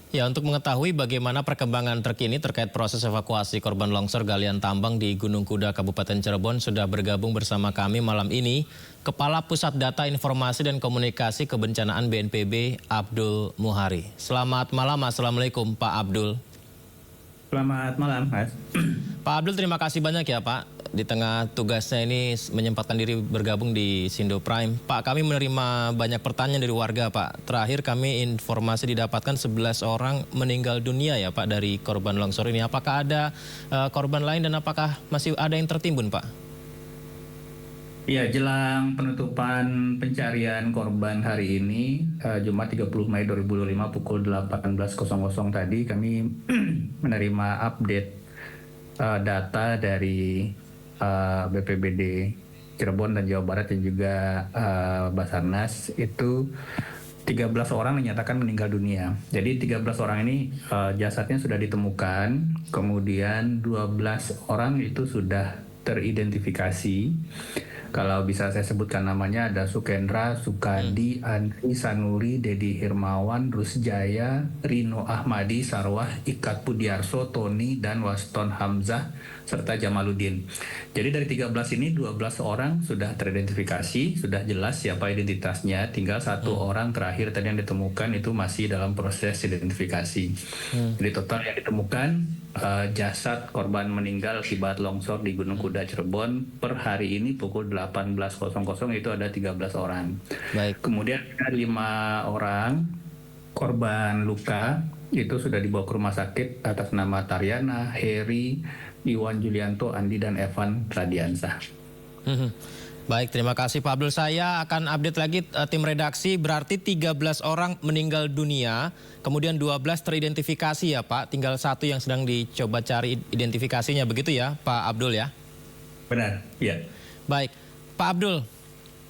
Ya, untuk mengetahui bagaimana perkembangan terkini terkait proses evakuasi korban longsor galian tambang di Gunung Kuda, Kabupaten Cirebon, sudah bergabung bersama kami malam ini Kepala Pusat Data Informasi dan Komunikasi Kebencanaan BNPB, Abdul Muhari. Selamat malam, Assalamualaikum Pak Abdul. Selamat malam, Mas. Pak Abdul, terima kasih banyak ya Pak. Di tengah tugasnya ini menyempatkan diri bergabung di Sindo Prime. Pak, kami menerima banyak pertanyaan dari warga Pak. Terakhir kami informasi didapatkan 11 orang meninggal dunia ya Pak dari korban longsor ini. Apakah ada korban lain dan apakah masih ada yang tertimbun Pak? Ya, jelang penutupan pencarian korban hari ini, Jumat 30 Mei 2025 pukul 18.00 tadi, kami menerima update data dari BPBD Cirebon dan Jawa Barat dan juga Basarnas. Itu 13 orang dinyatakan meninggal dunia. Jadi 13 orang ini jasadnya sudah ditemukan, kemudian 12 orang itu sudah teridentifikasi. Kalau bisa saya sebutkan namanya ada Sukendra, Sukadi, Andri, Sanuri, Dedi Hirmawan, Rusjaya, Rino Ahmadi, Sarwah, Ikat Pudiarso, Tony, dan Waston Hamzah, serta Jamaluddin. Jadi dari 13 ini 12 orang sudah teridentifikasi, sudah jelas siapa identitasnya, tinggal satu orang terakhir tadi yang ditemukan itu masih dalam proses identifikasi. Jadi total yang ditemukan jasad korban meninggal akibat longsor di Gunung Kuda Cirebon per hari ini pukul 18.00 itu ada 13 orang. Baik. Kemudian ada 5 orang korban luka itu sudah dibawa ke rumah sakit atas nama Taryana, Heri, Iwan Julianto, Andi, dan Evan Radiansah. Baik, terima kasih Pak Abdul. Saya akan update lagi tim redaksi, berarti 13 orang meninggal dunia, kemudian 12 teridentifikasi ya Pak, tinggal satu yang sedang dicoba cari identifikasinya, begitu ya Pak Abdul ya? Benar, ya. Baik, Pak Abdul,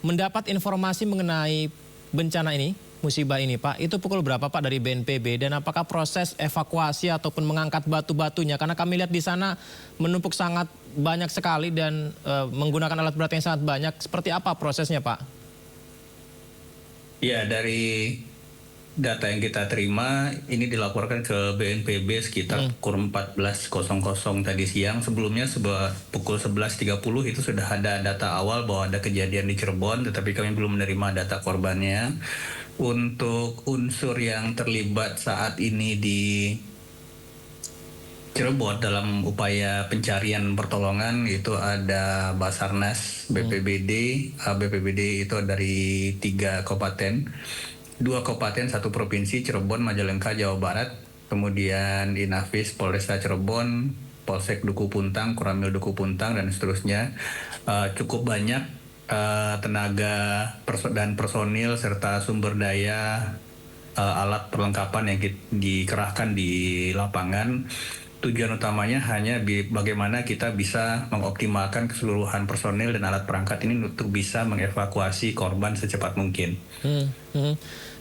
mendapat informasi mengenai bencana ini, musibah ini Pak, itu pukul berapa Pak dari BNPB dan apakah proses evakuasi ataupun mengangkat batu-batunya? Karena kami lihat di sana menumpuk sangat banyak sekali dan menggunakan alat berat yang sangat banyak. Seperti apa prosesnya Pak? Ya, dari data yang kita terima ini dilaporkan ke BNPB sekitar pukul 14.00 tadi siang. Sebelumnya pukul 11.30 itu sudah ada data awal bahwa ada kejadian di Cirebon, tetapi kami belum menerima data korbannya. Untuk unsur yang terlibat saat ini di Cirebon dalam upaya pencarian pertolongan itu ada Basarnas, BPBD. BPBD itu dari 3 kabupaten, 2 kabupaten, 1 provinsi, Cirebon, Majalengka, Jawa Barat. Kemudian Inafis, Polresta Cirebon, Polsek Duku Puntang, Koramil Duku Puntang, dan seterusnya. Cukup banyak tenaga dan personil serta sumber daya alat perlengkapan yang dikerahkan di lapangan. Tujuan utamanya hanya bagaimana kita bisa mengoptimalkan keseluruhan personil dan alat perangkat ini untuk bisa mengevakuasi korban secepat mungkin.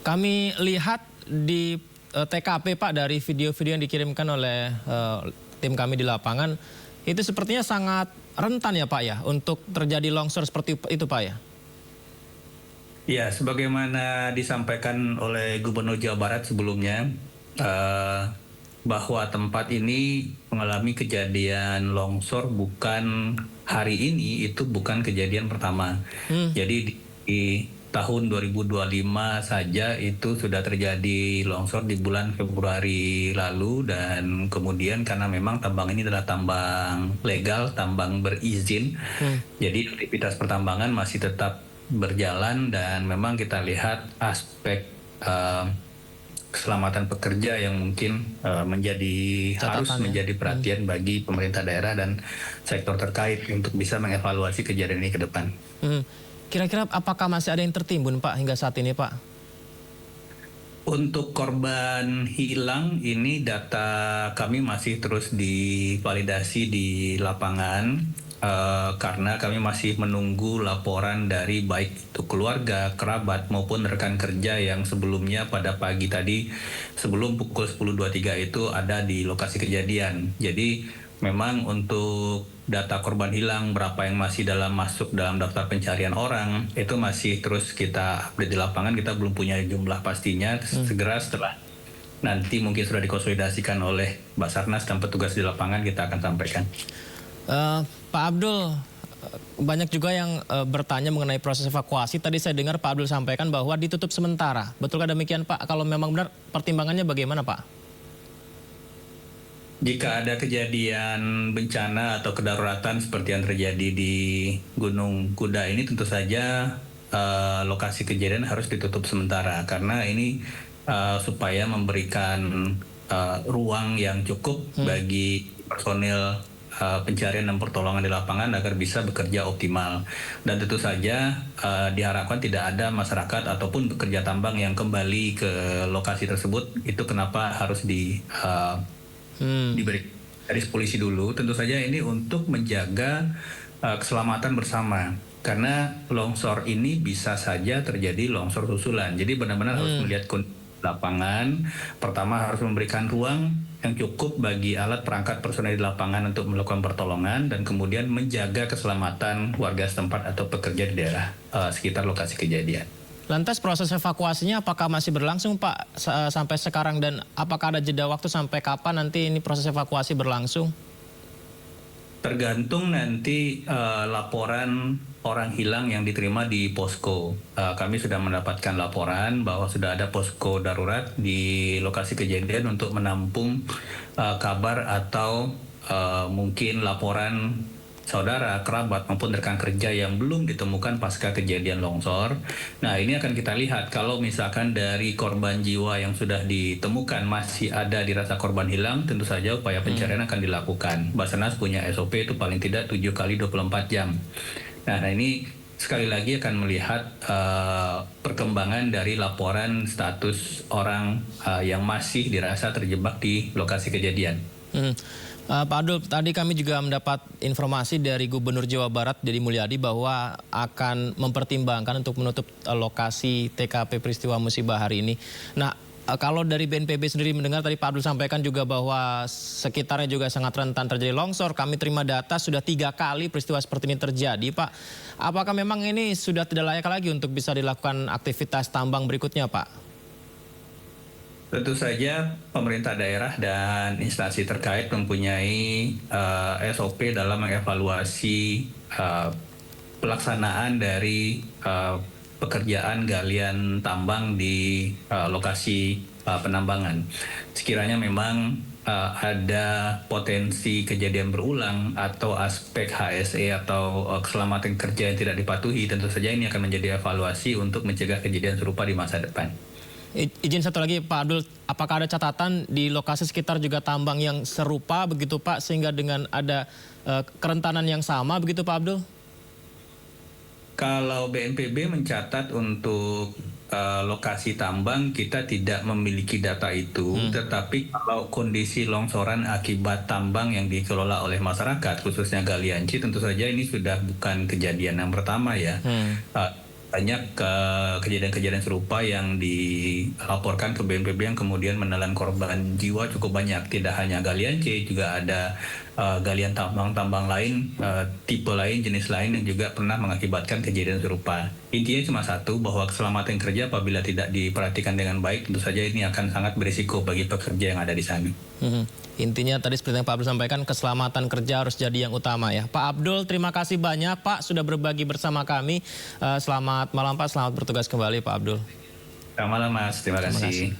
Kami lihat di TKP Pak dari video-video yang dikirimkan oleh tim kami di lapangan, itu sepertinya sangat rentan ya Pak ya untuk terjadi longsor seperti itu Pak ya? Ya, sebagaimana disampaikan oleh Gubernur Jawa Barat sebelumnya, bahwa tempat ini mengalami kejadian longsor bukan hari ini, itu bukan kejadian pertama. Jadi di tahun 2025 saja itu sudah terjadi longsor di bulan Februari lalu, dan kemudian karena memang tambang ini adalah tambang legal, tambang berizin, jadi aktivitas pertambangan masih tetap berjalan dan memang kita lihat aspek keselamatan pekerja yang mungkin harus menjadi perhatian bagi pemerintah daerah dan sektor terkait untuk bisa mengevaluasi kejadian ini ke depan. Kira-kira apakah masih ada yang tertimbun Pak hingga saat ini Pak? Untuk korban hilang ini data kami masih terus divalidasi di lapangan karena kami masih menunggu laporan dari baik itu keluarga, kerabat maupun rekan kerja yang sebelumnya pada pagi tadi sebelum pukul 10.23 itu ada di lokasi kejadian. Jadi memang untuk data korban hilang, berapa yang masih masuk dalam daftar pencarian orang, itu masih terus kita update di lapangan. Kita belum punya jumlah pastinya. Segera setelah nanti mungkin sudah dikonsolidasikan oleh Basarnas dan petugas di lapangan kita akan sampaikan. Pak Abdul, banyak juga yang bertanya mengenai proses evakuasi. Tadi saya dengar Pak Abdul sampaikan bahwa ditutup sementara. Betulkah demikian Pak? Kalau memang benar, pertimbangannya bagaimana Pak? Jika ada kejadian bencana atau kedaruratan seperti yang terjadi di Gunung Kuda ini, tentu saja lokasi kejadian harus ditutup sementara karena ini supaya memberikan ruang yang cukup bagi personil pencarian dan pertolongan di lapangan agar bisa bekerja optimal. Dan tentu saja diharapkan tidak ada masyarakat ataupun pekerja tambang yang kembali ke lokasi tersebut. Itu kenapa harus diberi garis polisi dulu. Tentu saja ini untuk menjaga keselamatan bersama. Karena longsor ini bisa saja terjadi longsor susulan. Jadi benar-benar harus melihat lapangan. Pertama harus memberikan ruang yang cukup bagi alat perangkat personel di lapangan untuk melakukan pertolongan dan kemudian menjaga keselamatan warga setempat atau pekerja di daerah sekitar lokasi kejadian. Lantas proses evakuasinya apakah masih berlangsung Pak sampai sekarang dan apakah ada jeda waktu sampai kapan nanti ini proses evakuasi berlangsung? Tergantung nanti laporan orang hilang yang diterima di posko. Kami sudah mendapatkan laporan bahwa sudah ada posko darurat di lokasi kejadian untuk menampung kabar atau mungkin laporan saudara, kerabat maupun rekan kerja yang belum ditemukan pasca kejadian longsor. Nah, ini akan kita lihat kalau misalkan dari korban jiwa yang sudah ditemukan masih ada dirasa korban hilang, tentu saja upaya pencarian akan dilakukan. Basarnas punya SOP itu paling tidak 7 kali 24 jam. Nah, ini sekali lagi akan melihat perkembangan dari laporan status orang yang masih dirasa terjebak di lokasi kejadian. Pak Abdul, tadi kami juga mendapat informasi dari Gubernur Jawa Barat Deddy Mulyadi bahwa akan mempertimbangkan untuk menutup lokasi TKP peristiwa musibah hari ini. Nah, kalau dari BNPB sendiri mendengar tadi Pak Abdul sampaikan juga bahwa sekitarnya juga sangat rentan terjadi longsor. Kami terima data sudah 3 kali peristiwa seperti ini terjadi, Pak. Apakah memang ini sudah tidak layak lagi untuk bisa dilakukan aktivitas tambang berikutnya, Pak? Tentu saja pemerintah daerah dan instansi terkait mempunyai SOP dalam mengevaluasi pelaksanaan dari pekerjaan galian tambang di lokasi penambangan. Sekiranya memang ada potensi kejadian berulang atau aspek HSE atau keselamatan kerja yang tidak dipatuhi, tentu saja ini akan menjadi evaluasi untuk mencegah kejadian serupa di masa depan. Izin satu lagi Pak Abdul, apakah ada catatan di lokasi sekitar juga tambang yang serupa begitu Pak, sehingga dengan ada kerentanan yang sama begitu Pak Abdul? Kalau BNPB mencatat untuk lokasi tambang kita tidak memiliki data itu, tetapi kalau kondisi longsoran akibat tambang yang dikelola oleh masyarakat, khususnya galianci, tentu saja ini sudah bukan kejadian yang pertama ya. Banyak kejadian-kejadian serupa yang dilaporkan ke BNPB yang kemudian menelan korban jiwa cukup banyak. Tidak hanya galian C, juga ada galian tambang-tambang lain, tipe lain, jenis lain yang juga pernah mengakibatkan kejadian serupa. Intinya cuma satu, bahwa keselamatan kerja apabila tidak diperhatikan dengan baik, tentu saja ini akan sangat berisiko bagi pekerja yang ada di sana. Intinya tadi seperti yang Pak Abdul sampaikan, keselamatan kerja harus jadi yang utama ya. Pak Abdul, terima kasih banyak Pak sudah berbagi bersama kami. Selamat malam Pak, selamat bertugas kembali Pak Abdul. Selamat malam Mas, terima kasih.